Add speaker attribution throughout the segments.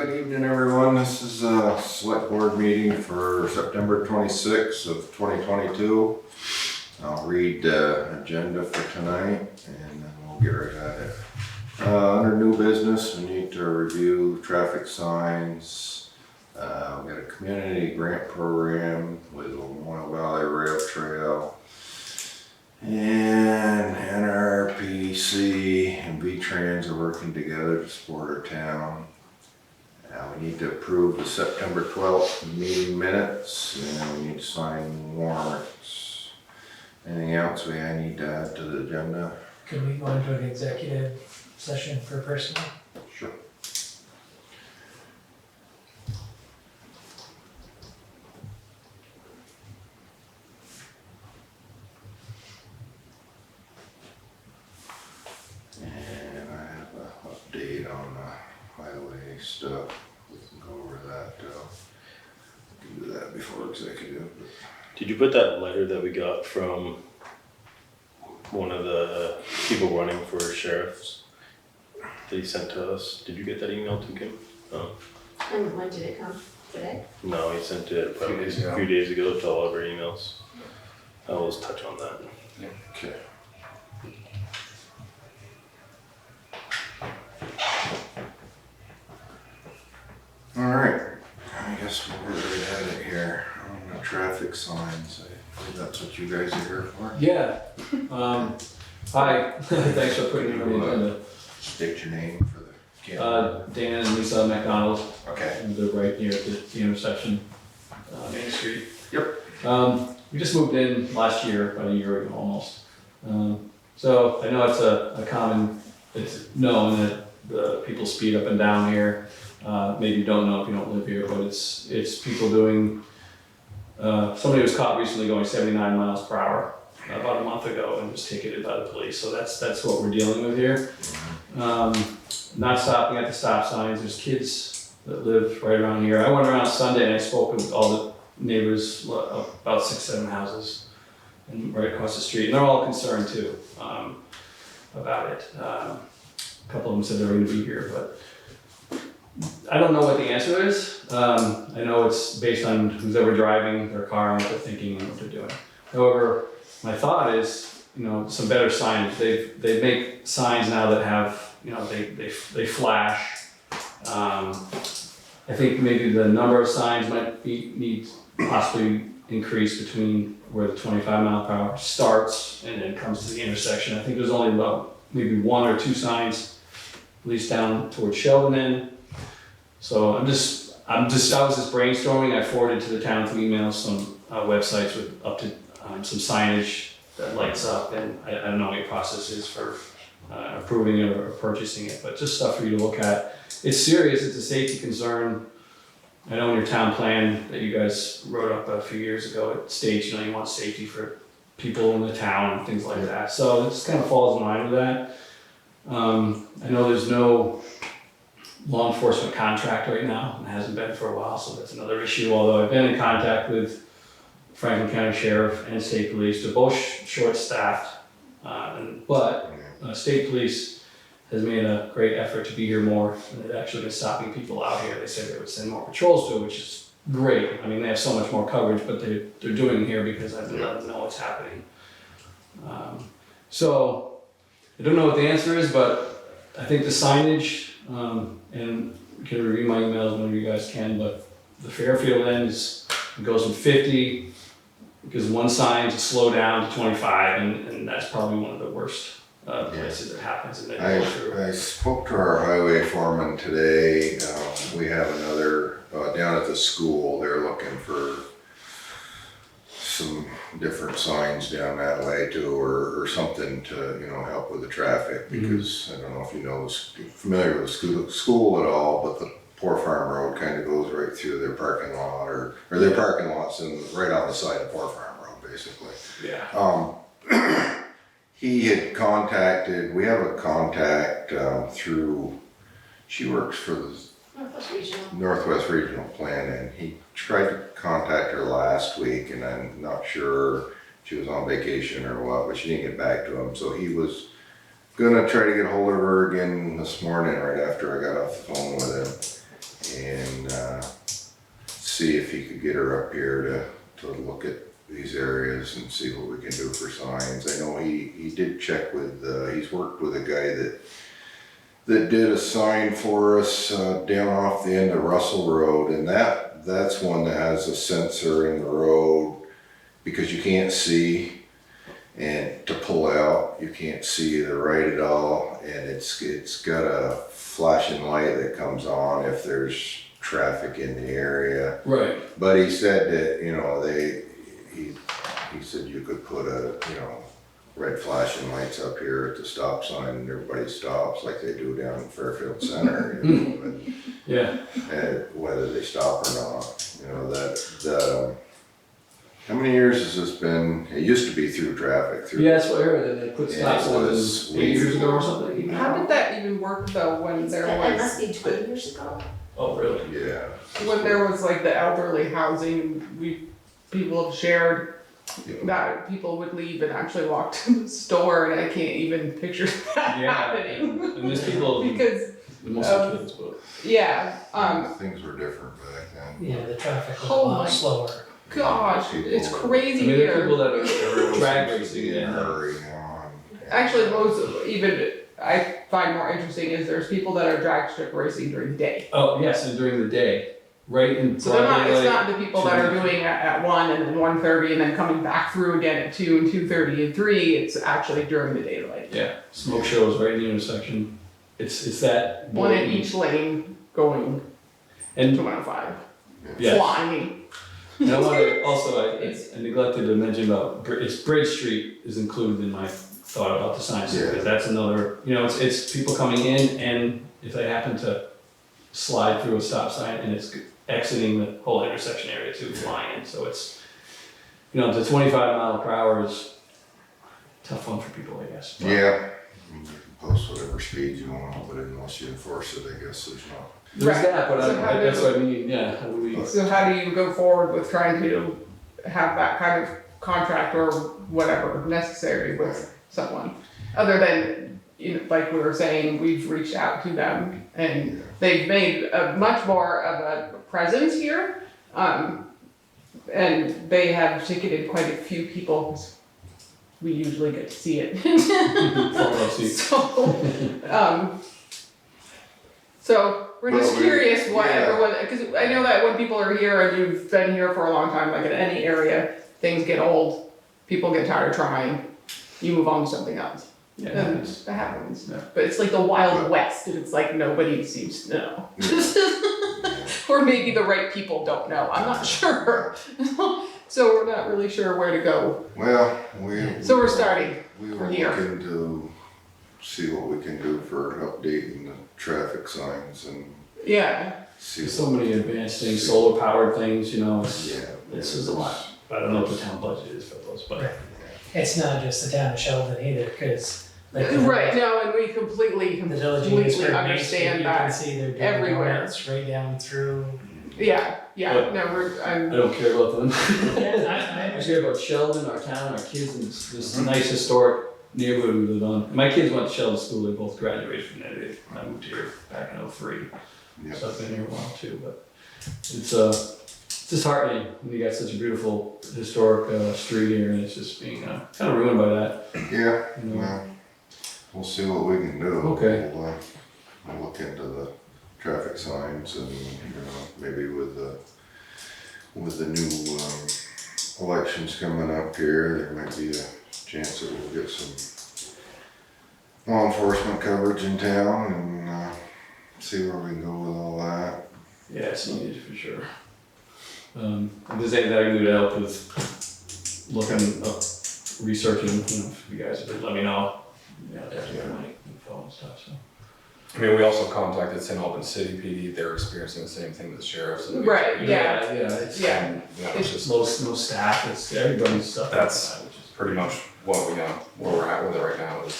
Speaker 1: Good evening, everyone. This is a select board meeting for September 26th of 2022. I'll read the agenda for tonight and then we'll get right at it. Under new business, we need to review traffic signs. We got a community grant program with the Lamoille Valley Rail Trail. And NRPC and V-Trans are working together to support our town. We need to approve the September 12th meeting minutes, and we need to sign warrants. Anything else I need to add to the agenda?
Speaker 2: Could we go into an executive session for personnel?
Speaker 1: Sure. And I have an update on the highway stuff. We can go over that. We can do that before executive.
Speaker 3: Did you put that letter that we got from one of the people running for sheriffs that he sent to us? Did you get that email to Kim? No.
Speaker 4: And when did it come? Today?
Speaker 3: No, he sent it probably a few days ago to all of our emails. I will just touch on that.
Speaker 1: Okay. All right, I guess we'll get right at it here on the traffic signs. I believe that's what you guys are here for.
Speaker 2: Yeah. Hi, thanks for putting me on the agenda.
Speaker 1: State your name for the camera.
Speaker 2: Dan and Lisa McDonald.
Speaker 1: Okay.
Speaker 2: And they're right here at the intersection, Main Street.
Speaker 1: Yep.
Speaker 2: We just moved in last year, about a year ago almost. So I know it's it's known that the people speed up and down here. Maybe you don't know if you don't live here, but it's people doing, somebody was caught recently going 79 miles per hour about a month ago and was ticketed by the police. So that's what we're dealing with here. Not stopping at the stop signs. There's kids that live right around here. I went around Sunday and I spoke with all the neighbors, about 6-7 houses and right across the street. And they're all concerned too about it. A couple of them said they're going to be here, but I don't know what the answer is. I know it's based on who's ever driving their car and what they're thinking and what they're doing. However, my thought is, some better signage. They make signs now that have, they flash. I think maybe the number of signs might need possibly increase between where the 25 mile per hour starts and then comes to the intersection. I think there's only about maybe 1 or 2 signs, at least down towards Sheldon end. So I was just brainstorming. I forwarded to the town through email some websites with up to some signage that lights up, and I don't know what your process is for approving it or purchasing it, but just stuff for you to look at. It's serious. It's a safety concern. I know in your town plan that you guys wrote up a few years ago, it states you want safety for people in the town and things like that. So it just kind of falls in line with that. I know there's no law enforcement contract right now, and hasn't been for a while, so that's another issue. Although I've been in contact with Franklin County Sheriff and State Police. They're both short-staffed, but State Police has made a great effort to be here more, and they've actually been stopping people out here. They said they would send more patrols to it, which is great. I mean, they have so much more coverage, but they're doing it here because I've been letting them know what's happening. So I don't know what the answer is, but I think the signage, and you can review my emails whenever you guys can, but the Fairfield end it goes from 50, because one sign to slow down to 25, and that's probably one of the worst places it happens. And
Speaker 1: I spoke to our highway foreman today. We have another, down at the school, they're looking for some different signs down that way too, or something to, help with the traffic, because I don't know if familiar with the school at all, but the Poor Farm Road kind of goes right through their parking lot, or their parking lots right on the side of Poor Farm Road, basically.
Speaker 2: Yeah.
Speaker 1: He had contacted, we have a contact through, she works for the Northwest Regional Plan, and he tried to contact her last week, and I'm not sure she was on vacation or what, but she didn't get back to him. So he was gonna try to get a hold of her again this morning right after I got off the phone with him. see if he could get her up here to look at these areas and see what we can do for signs. I know he did check with, he's worked with a guy that did a sign for us down off the end of Russell Road, and that's one that has a sensor in the road because you can't see, and to pull out you can't see the right at all, and it's got a flashing light that comes on if there's traffic in the area.
Speaker 2: Right.
Speaker 1: But he said that, you know, he said you could put red flashing lights up here at the stop sign and everybody stops like they do down in Fairfield Center, you know, and,
Speaker 2: Yeah.
Speaker 1: whether they stop or not, you know, that how many years has this been? It used to be through traffic.
Speaker 2: Yeah, that's what I heard, they put
Speaker 1: Yeah,
Speaker 2: stop
Speaker 1: it was-
Speaker 2: signs 8 years ago or something.
Speaker 5: How did that even work though, when there
Speaker 4: That must
Speaker 5: was,
Speaker 4: be 20 years ago.
Speaker 2: Oh, really?
Speaker 1: Yeah.
Speaker 5: when there was like the elderly housing, people have shared that people would leave and actually walk to the store, and I can't even picture that
Speaker 2: Yeah.
Speaker 5: happening.
Speaker 2: And there's people,
Speaker 5: Because,
Speaker 2: mostly kids, but.
Speaker 5: yeah,
Speaker 1: Things were different back then.
Speaker 6: Yeah, the traffic was a
Speaker 5: Oh
Speaker 6: lot
Speaker 5: my-
Speaker 6: slower.
Speaker 5: gosh, it's
Speaker 2: I
Speaker 5: crazy
Speaker 2: mean, there are
Speaker 5: here.
Speaker 2: people that
Speaker 1: Everyone
Speaker 2: are drag
Speaker 1: seems to
Speaker 2: racing,
Speaker 1: be in a
Speaker 2: yeah.
Speaker 1: hurry now, and-
Speaker 5: Actually, even I find more interesting is there's people that are drag strip racing during the day.
Speaker 2: Oh, yes, and during the day, right in
Speaker 5: So they're not,
Speaker 2: broad
Speaker 5: it's
Speaker 2: daylight.
Speaker 5: not the people that are doing it at 1 and then 1:30 and then coming back through again at 2 and 2:30 and 3. It's actually during the daylight.
Speaker 2: Yeah, smoke shows right in the intersection. It's that.
Speaker 5: One in each lane going
Speaker 2: And
Speaker 5: to 105.
Speaker 2: yeah,
Speaker 5: Flying.
Speaker 2: and I want to also,
Speaker 5: It's-
Speaker 2: I neglected to mention about, it's Bridge Street is included in my thought about the signs,
Speaker 1: Yeah.
Speaker 2: because that's another, you know, it's people coming in, and if they happen to slide through a stop sign and it's exiting the whole intersection area too, flying in, so it's, you know, the 25 mph is a tough one for people, I guess. But
Speaker 1: Yeah, I mean, you can post whatever speed you want, but unless you enforce it, I guess there's not.
Speaker 2: There's
Speaker 5: Right.
Speaker 2: that, but
Speaker 5: So how
Speaker 2: that's
Speaker 5: do-
Speaker 2: what I mean, yeah, how do we?
Speaker 5: So how do you go forward with trying to have that kind of contract or whatever necessary with someone? Other than, you know, like we were saying, we've reached out to them and they've made a much more of a presence here. And they have ticketed quite a few people, 'cause we usually get to see it. So we're just
Speaker 1: Well,
Speaker 5: curious what
Speaker 1: yeah.
Speaker 5: everyone, because I know that when people are here and you've been here for a long time, like in any area, things get old, people get tired of trying, you move on to something else.
Speaker 2: Yeah,
Speaker 5: And
Speaker 2: it's-
Speaker 5: that happens.
Speaker 2: Yeah.
Speaker 5: But it's like the Wild West, and it's like nobody seems to know.
Speaker 1: Yeah.
Speaker 5: Or maybe the right people don't know, I'm not sure. So we're not really sure where to go.
Speaker 1: Well,
Speaker 5: So we're starting.
Speaker 1: We
Speaker 5: We're
Speaker 1: were
Speaker 5: here.
Speaker 1: looking to see what we can do for updating the traffic signs and
Speaker 5: Yeah,
Speaker 1: see.
Speaker 2: There's so many advanced things, solar powered things, you know,
Speaker 1: Yeah.
Speaker 2: this is a lot. I don't know what the town budget is for those, but.
Speaker 6: Right. It's not just the town of Sheldon either, because like the
Speaker 5: right, no, and we completely
Speaker 6: village of
Speaker 5: completely
Speaker 6: Eastford Main Street,
Speaker 5: understand
Speaker 6: you can
Speaker 5: that.
Speaker 6: see they're doing
Speaker 5: everywhere.
Speaker 6: donuts right down through.
Speaker 5: Yeah,
Speaker 2: But-
Speaker 5: no,
Speaker 2: I
Speaker 5: I'm,
Speaker 2: don't care about them.
Speaker 6: I
Speaker 2: I care about Sheldon, our town, our kids, and this nice historic neighborhood we live on. My kids went to Sheldon School, they both graduated from there. I moved here back in '03,
Speaker 1: Yeah.
Speaker 2: so I've been here a while too, but it's disheartening when you got such a beautiful historic street here, and it's just being kind of ruined by that.
Speaker 1: Yeah,
Speaker 2: You know?
Speaker 1: well, we'll see what we can do.
Speaker 2: Okay.
Speaker 1: We'll look into the traffic signs and, you know, maybe with the new, elections coming up here, there might be a chance that we'll get some law enforcement coverage in town and, see where we can go with all that.
Speaker 2: Yeah, it's needed for sure. If there's anything I can do to help with looking up, researching, you know, if you guys would let me know. Yeah, definitely my info and stuff, so.
Speaker 7: I mean, we also contacted St. Albans City PD, they're experiencing the same thing with the sheriffs. and
Speaker 5: Right, yeah.
Speaker 2: It's,
Speaker 5: Yeah.
Speaker 7: You know,
Speaker 5: It's
Speaker 7: it's just
Speaker 2: no staff, it's everybody's stuff.
Speaker 7: That's-
Speaker 2: which is
Speaker 7: pretty much what we got, where we're at with it right now is.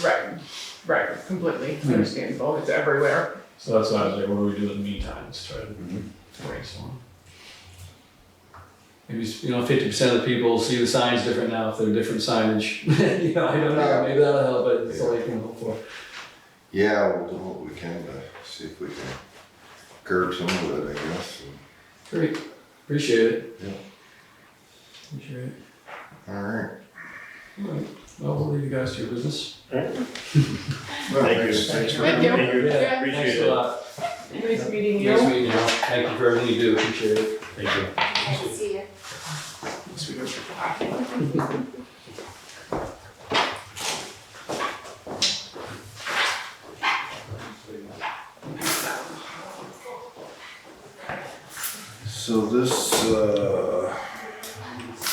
Speaker 5: right, completely
Speaker 2: Hmm.
Speaker 5: understandable, it's everywhere.
Speaker 2: So that's why I was like, what do we do in the meantime? Let's try to
Speaker 7: Mhm.
Speaker 2: brainstorm. Maybe, you know, 50% of the people see the signs different now if they're different signage. You know, I don't know,
Speaker 1: Yeah.
Speaker 2: maybe that'll help, but it's all you can hope for.
Speaker 1: Yeah, we'll do what we can to see if we can curb some of it, I guess. And,
Speaker 2: Great. Appreciate it.
Speaker 1: Yeah.
Speaker 2: Appreciate it.
Speaker 1: Alright.
Speaker 2: Alright, well, we'll leave you guys to your business.
Speaker 1: Well,
Speaker 3: Thank you.
Speaker 1: thanks for
Speaker 5: Thank you.
Speaker 1: coming.
Speaker 3: Thank you.
Speaker 5: Yeah.
Speaker 3: Appreciate
Speaker 2: Thanks a
Speaker 3: it.
Speaker 2: lot.
Speaker 5: Nice meeting you.
Speaker 2: Nice meeting you. Thank you for everything you do, appreciate it.
Speaker 3: Thank you.
Speaker 4: Nice to see you.
Speaker 1: So this,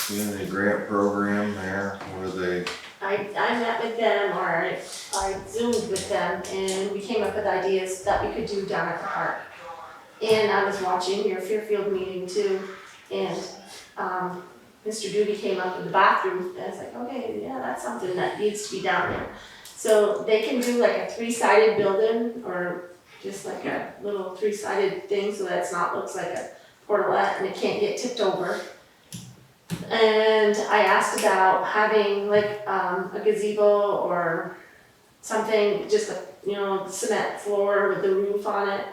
Speaker 1: community grant program there, what are they,
Speaker 4: I met with them, or I Zoomed with them, and we came up with ideas that we could do down at the park. And I was watching your Fairfield meeting too, and, Mr. Doobie came up in the bathroom, and I was like, okay, yeah, that's something that needs to be down there. So they can do like a 3-sided building, or just like a little 3-sided thing, so that it's not, looks like a portalette and it can't get tipped over. And I asked about having like a gazebo or something, just a cement floor with the roof on it.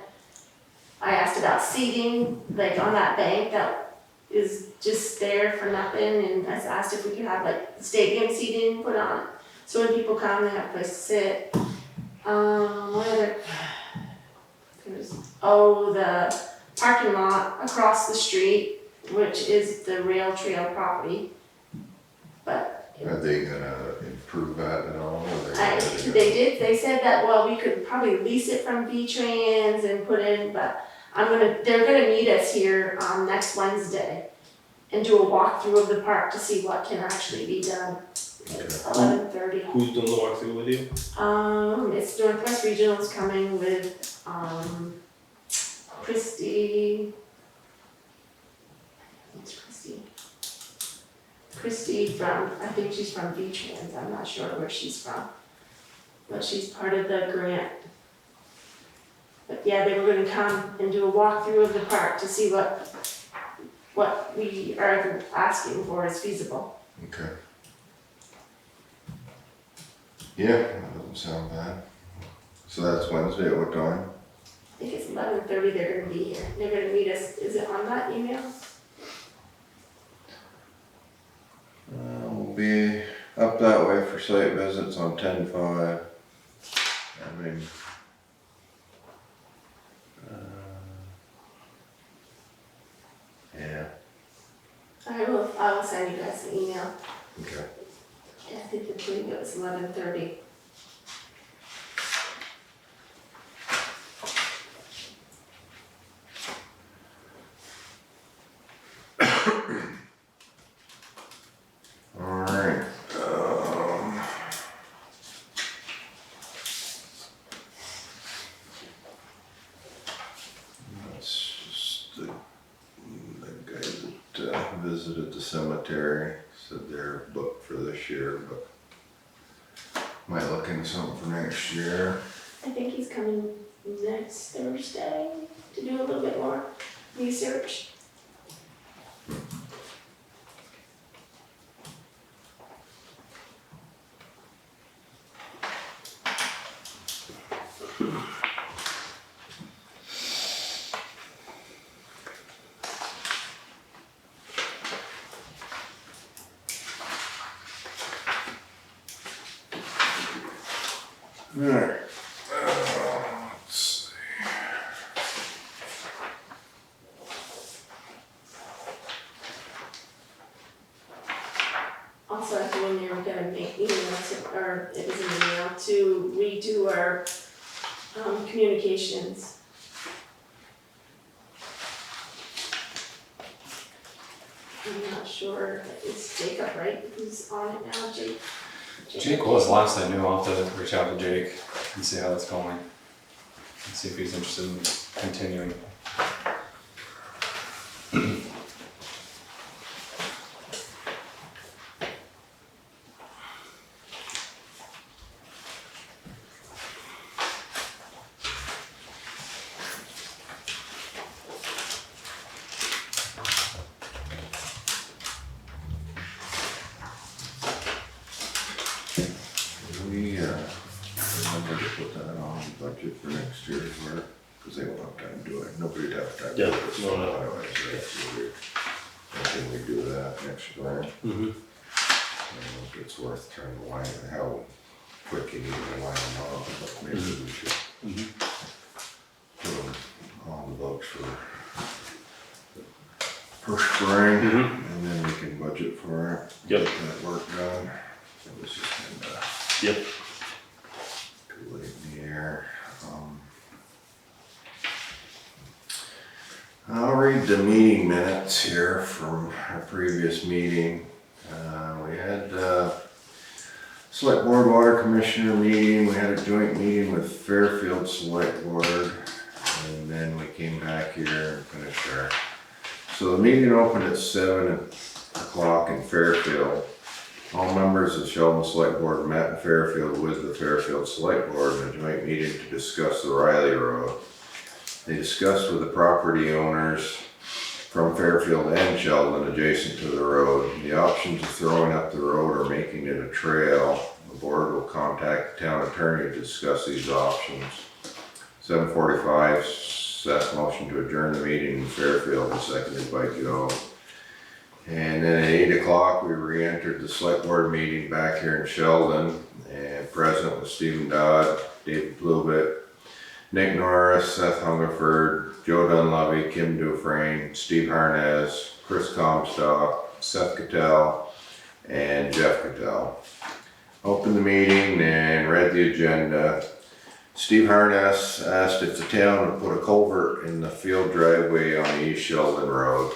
Speaker 4: I asked about seating, like on that bank that is just there for nothing, and I asked if we could have like stadium seating put on it, so when people come, they have a place to sit. What other? The parking lot across the street, which is the rail trail property. But
Speaker 1: are they gonna improve that at all? Or they
Speaker 4: they said that, well, we could probably lease it from V-Trans and put in, but they're gonna meet us here next Wednesday and do a walkthrough of the park to see what can actually be done. It's 11:30.
Speaker 3: Who's doing the walkthrough with you?
Speaker 4: It's Northwest Regional's coming with, Christy. What's Christy? Christy from, I think she's from V-Trans, I'm not sure where she's from. But she's part of the grant. But yeah, they were gonna come and do a walkthrough of the park to see what we are asking for is feasible.
Speaker 1: Okay. Yeah, that doesn't sound bad. So that's Wednesday at what time?
Speaker 4: I think it's 11:30 they're gonna be here. They're gonna meet us, is it on that email?
Speaker 1: We'll be up that way for site visits on 10/5. I mean, yeah,
Speaker 4: I will send you guys an email.
Speaker 1: okay.
Speaker 4: Yeah, I think it was 11:30.
Speaker 1: Alright, that's just the guy that visited the cemetery, said they're booked for this year, but might look into something for next year.
Speaker 4: I think he's coming next Thursday to do a little bit more research.
Speaker 1: Alright, let's see.
Speaker 4: Also, I think when you're gonna make emails, or it was an email, to redo our communications. I'm not sure, it's Jacob, right, who's on it now, Jake?
Speaker 7: Jake was last I knew. I'll have to reach out to Jake and see how that's going. And see if he's interested in continuing.
Speaker 1: We, remember to put that on the budget for next year's work. cause they won't have time to do it, nobody'd have time to do
Speaker 3: Yeah,
Speaker 1: it.
Speaker 3: no, no.
Speaker 1: Otherwise, right, so I think we do that next spring.
Speaker 3: Mm-hmm.
Speaker 1: I don't know if it's worth trying to line it, how quick you need to line them up, but maybe we should put them on the books for spring, and then we can budget for it.
Speaker 3: Yep.
Speaker 1: Get that work done. It was just kinda
Speaker 3: Yep.
Speaker 1: too late in the year. I'll read the meeting minutes here from our previous meeting. We had Select Board Water Commissioner meeting, we had a joint meeting with Fairfield Select Board, and then we came back here and finished our. So the meeting opened at 7 o'clock in Fairfield. All members of Sheldon Select Board met in Fairfield with the Fairfield Select Board in a joint meeting to discuss the Riley Road. They discussed with the property owners from Fairfield and Sheldon adjacent to the road the options of throwing up the road or making it a trail. The board will contact the town attorney to discuss these options. 7:45, Seth motion to adjourn the meeting in Fairfield and seconded by Joe. And then at 8 o'clock, we re-entered the select board meeting back here in Sheldon, and present was Stephen Dodd, David Blubit, Nick Norris, Seth Hungerford, Joe Dunleavy, Kim Dufresne, Steve Harnez, Chris Comstock, Seth Cattell, and Jeff Cattell. Opened the meeting and read the agenda. Steve Harness asked if the town would put a culvert in the field driveway on East Sheldon Road.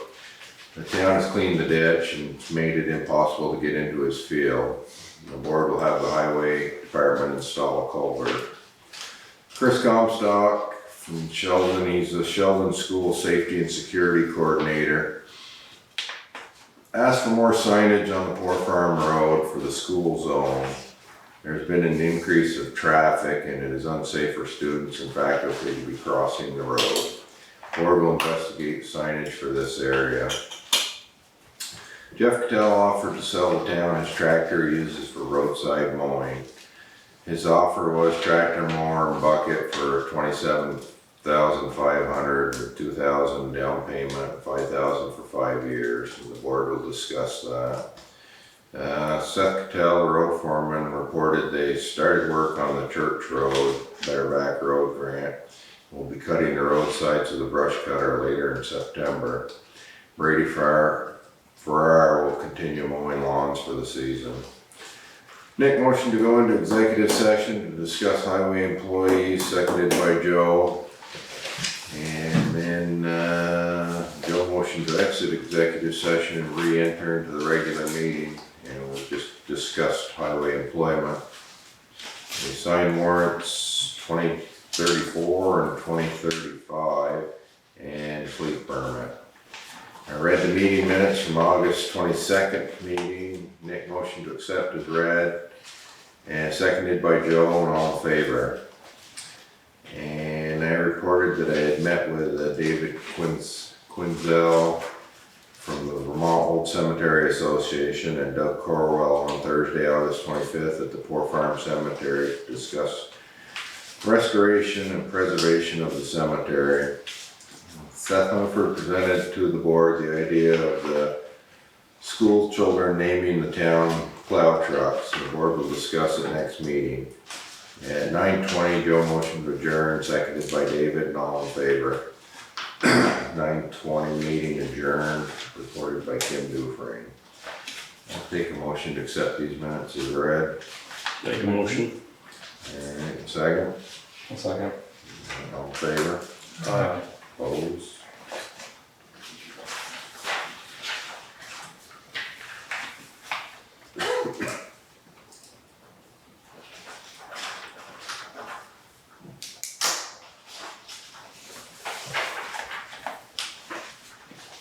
Speaker 1: The town has cleaned the ditch and made it impossible to get into his field. The board will have the highway department install a culvert. Chris Comstock from Sheldon, he's the Sheldon School Safety and Security Coordinator. Asked for more signage on the Poor Farm Road for the school zone. There's been an increase of traffic and it is unsafe for students and faculty to be crossing the road. Board will investigate signage for this area. Jeff Cattell offered to sell the town his tractor he uses for roadside mowing. His offer was tractor mower and bucket for $27,500 with $2,000 down payment, $5,000 for 5 years, and the board will discuss that. Seth Cattell, the road foreman, reported they started work on the Church Road, Bearback Road grant. We'll be cutting the roadsides with a brush cutter later in September. Brady Farrar will continue mowing lawns for the season. Nick motioned to go into executive session to discuss highway employees, seconded by Joe. And then Joe motioned to exit executive session and re-enter into the regular meeting. And we just discussed highway employment. We signed warrants 2034 and 2035 and fleet permit. I read the meeting minutes from August 22nd meeting. Nick motioned to accept as read and seconded by Joe, and all in favor. And I reported that I had met with David Quinzel from the Vermont Old Cemetery Association and Doug Corwell on Thursday, August 25th at the Poor Farm Cemetery to discuss restoration and preservation of the cemetery. Seth Hungerford presented to the board the idea of the school children naming the town plow trucks. The board will discuss it next meeting. At 9:20, Joe motioned to adjourn, seconded by David, and all in favor. 9:20 meeting adjourned, reported by Kim Dufresne. I'll take a motion to accept these minutes as read.
Speaker 3: Make a motion.
Speaker 1: Alright, second.
Speaker 7: One second.
Speaker 1: All in favor?
Speaker 7: Aye.
Speaker 1: Opposed?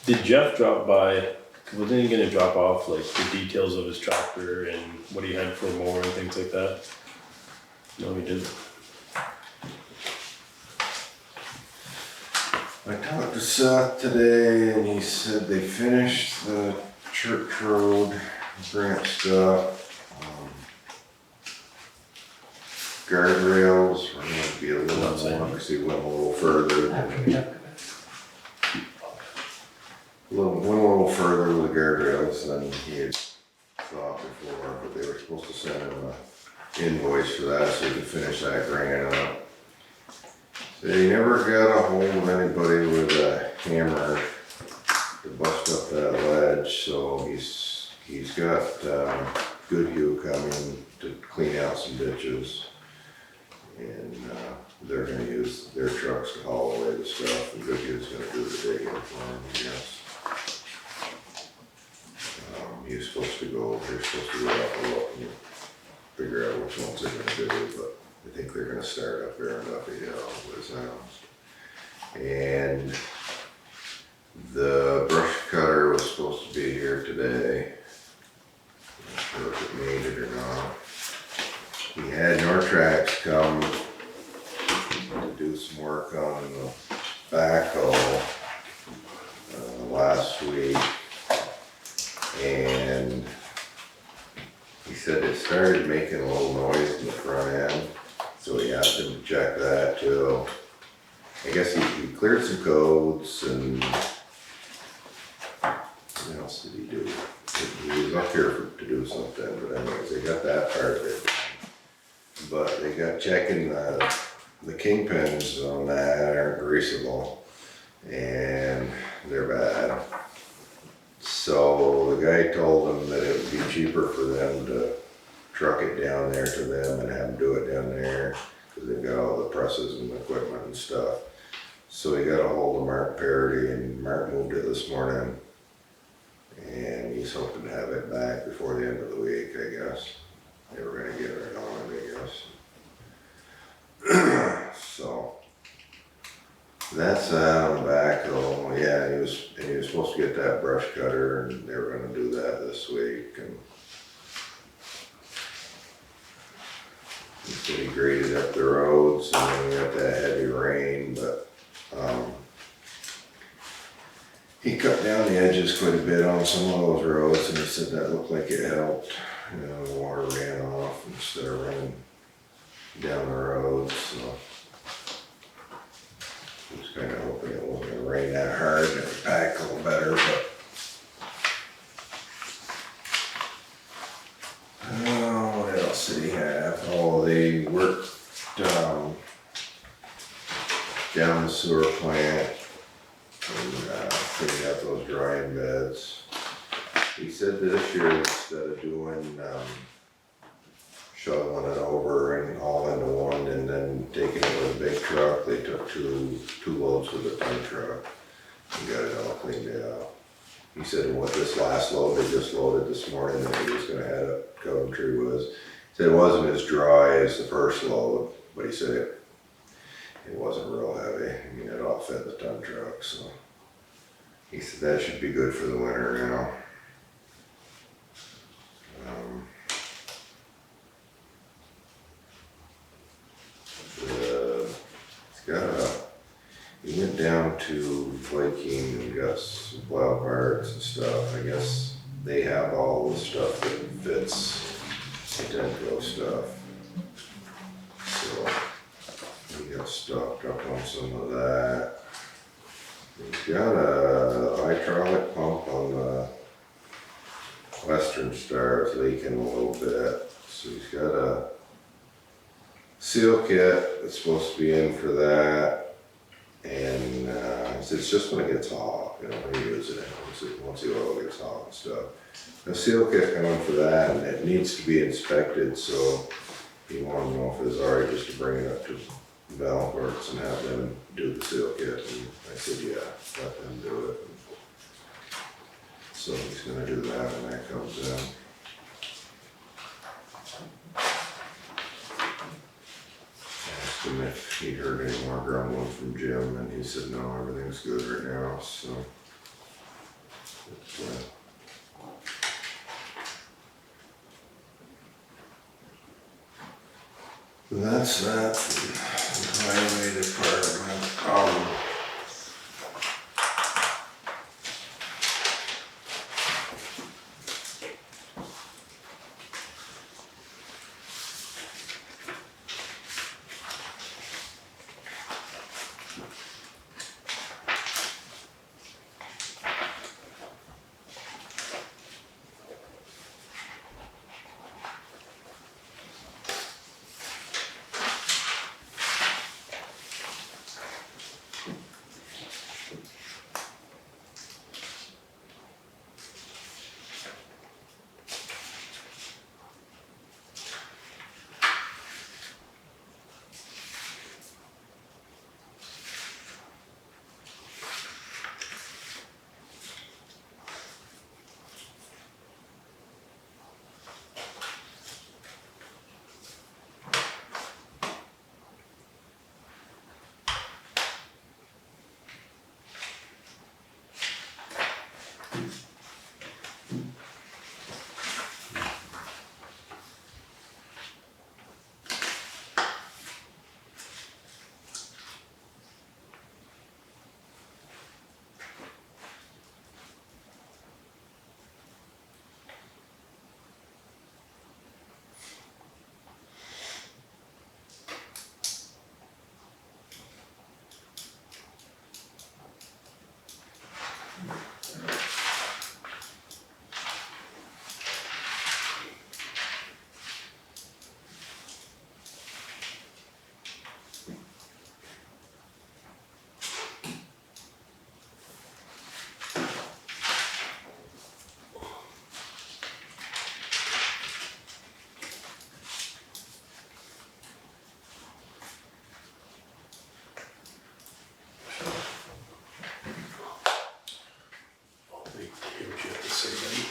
Speaker 3: Did Jeff drop by? Wasn't he gonna drop off like the details of his tractor and what he had for more and things like that? No, he didn't.
Speaker 1: I talked to Seth today and he said they finished the Church Road grant stuff. guardrails, we're gonna be a little more, because he went a little further.
Speaker 6: After we talk about
Speaker 1: Went a little further with the guardrails than he had thought before, but they were supposed to send him an invoice for that so he could finish that grant up. So he never got a hold of anybody with a hammer to bust up that ledge, so he's got Goodhue coming to clean out some ditches. And they're gonna use their trucks to haul away the stuff, and Goodhue's gonna do the digging for him, I guess. He's supposed to go, they're supposed to go out and look and figure out which ones they're gonna do, but I think they're gonna start up there in Duffy Hill with his house. And the brush cutter was supposed to be here today. Not sure if it made it or not. He had Nortrax come to do some work on the backhoe last week. And he said it started making a little noise in the front end, so he asked him to check that too. I guess he cleared some codes, and what else did he do? He was up here to do something, but anyways, they got that part of it. But they got checking the kingpins on that aren't greasable, and they're bad. So the guy told them that it would be cheaper for them to truck it down there to them and have them do it down there, because they've got all the presses and equipment and stuff. So he got a hold of Mark Parody, and Mark moved it this morning, and he's hoping to have it back before the end of the week, I guess. They were gonna get it on it, I guess. So that's on the backhoe. Yeah, he was supposed to get that brush cutter, and they were gonna do that this week. And he said he graded up the roads, and then we got that heavy rain, but he cut down the edges quite a bit on some of those roads, and he said that looked like it helped. You know, the water ran off instead of running down the road, so I was kind of hoping it wasn't gonna rain that hard and it would pack a little better, but oh, what else did he have? Oh, they worked down the sewer plant and cleaning out those drying beds. He said this year, instead of doing shoveling it over and all into one and then taking it with a big truck, they took two loads with a ton truck and got it all cleaned out. He said what this last load they just loaded this morning that he was gonna head up Coventry was, he said it wasn't as dry as the first load, but he said it wasn't real heavy. I mean, it all fit the ton truck, so he said that should be good for the winter now. He went down to Viking and got some plow parts and stuff. I guess they have all the stuff that fits the Denko stuff. So he got stocked up on some of that. He's got a hydraulic pump on the Western Star, it's leaking a little bit. So he's got a seal kit that's supposed to be in for that. And it's just when it gets hot, you know, when you use it, once the oil gets hot and stuff. A seal kit coming for that, and it needs to be inspected, so he wanted to know if it was alright just to bring it up to Valworks and have them do the seal kit. And I said, yeah, let them do it. So he's gonna do that when that comes in. Asked him if he heard any more grumbling from Jim, and he said no, everything's good right now, so. That's that for the highway department.
Speaker 3: I'll wait to hear what you have to say, buddy.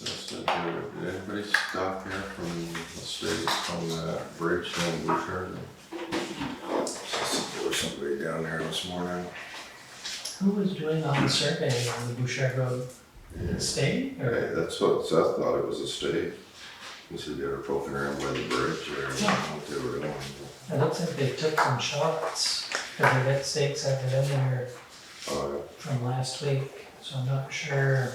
Speaker 1: Did anybody stop here from the state on that bridge down Bouchard? There was somebody down there this morning.
Speaker 6: Who was doing all the surveying on the Bouchard Road? The state or?
Speaker 1: Hey, that's what Seth thought it was a state. He said they were poking around by the bridge or I don't know what they were doing.
Speaker 6: It looks like they took some shots, because they got stakes out there in there
Speaker 1: Oh,
Speaker 6: from last week, so I'm not sure.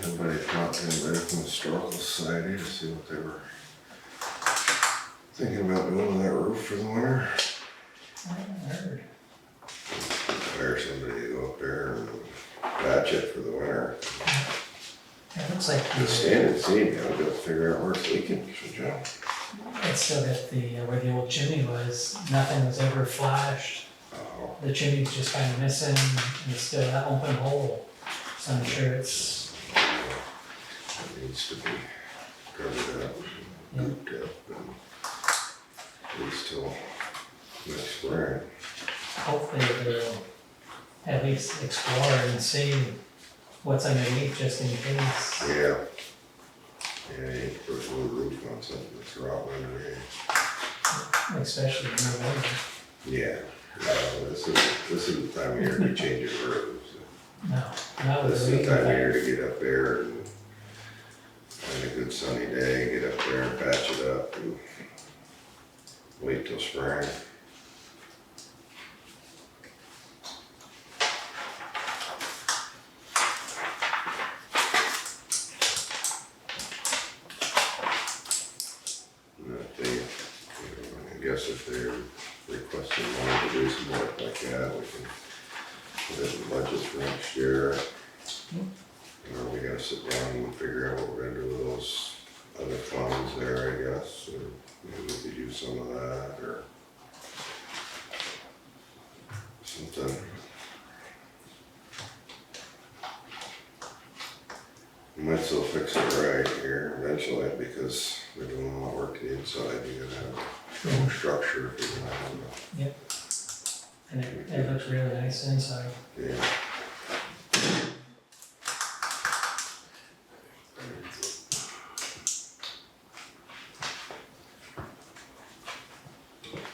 Speaker 1: anybody talked to anybody from the Historical Society to see what they were thinking about doing with that roof for the winter?
Speaker 6: I haven't heard.
Speaker 1: Hire somebody to go up there and patch it for the winter.
Speaker 6: It looks like
Speaker 1: The standard seam, you know, gotta figure out where it's leaking, should you?
Speaker 6: it's still got the, where the old chimney was, nothing was ever flashed.
Speaker 1: Oh,
Speaker 6: The chimney's just kind of missing, and it's still that open hole, so I'm sure it's,
Speaker 1: it needs to be covered up, and gooped up, and at least till next spring.
Speaker 6: hopefully they'll at least explore and see what's underneath just in case.
Speaker 1: Yeah. Yeah, you hate to put a new roof on something that's rotten underneath.
Speaker 6: Especially in the winter.
Speaker 1: Yeah, this is the time of year to change your roofs.
Speaker 6: No, That
Speaker 1: this
Speaker 6: was
Speaker 1: is the time of
Speaker 6: really
Speaker 1: year to get up there and find a good sunny day, get up there and patch it up and wait till spring. And if they, I guess if they're requesting money to do some work like that, we can put it in the budget for next year. Or we gotta sit down and figure out what we're gonna do with those other funds there, I guess, or maybe we could use some of that, or something. We might still fix it right here eventually, because we're doing a lot of work to the inside, you gotta have more structure if you're gonna have
Speaker 6: and it looks really nice inside.
Speaker 1: yeah.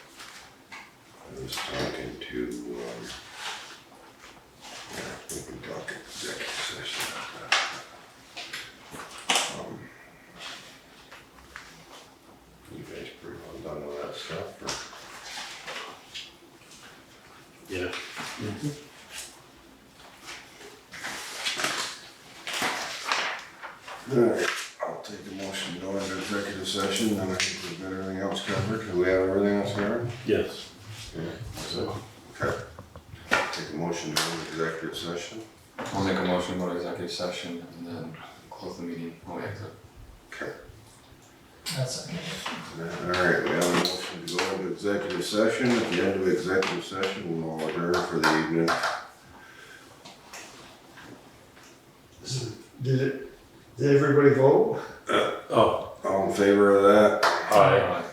Speaker 1: I was talking to, yeah, we can talk executive session about that. You guys pretty well done with that stuff, or?
Speaker 3: Yeah.
Speaker 1: Alright, I'll take a motion to go into executive session, and I think we've got everything else covered. Do we have everything else covered?
Speaker 3: Yes.
Speaker 1: Yeah. So, okay. Take a motion to go into executive session.
Speaker 7: I'll make a motion, go to executive session, and then close the meeting when we exit.
Speaker 1: Okay.
Speaker 6: That's okay.
Speaker 1: Alright, we have a motion to go into executive session. At the end of executive session, we'll adjourn for the evening.
Speaker 8: Did everybody vote?
Speaker 3: Oh,
Speaker 1: All in favor of that?
Speaker 3: aye.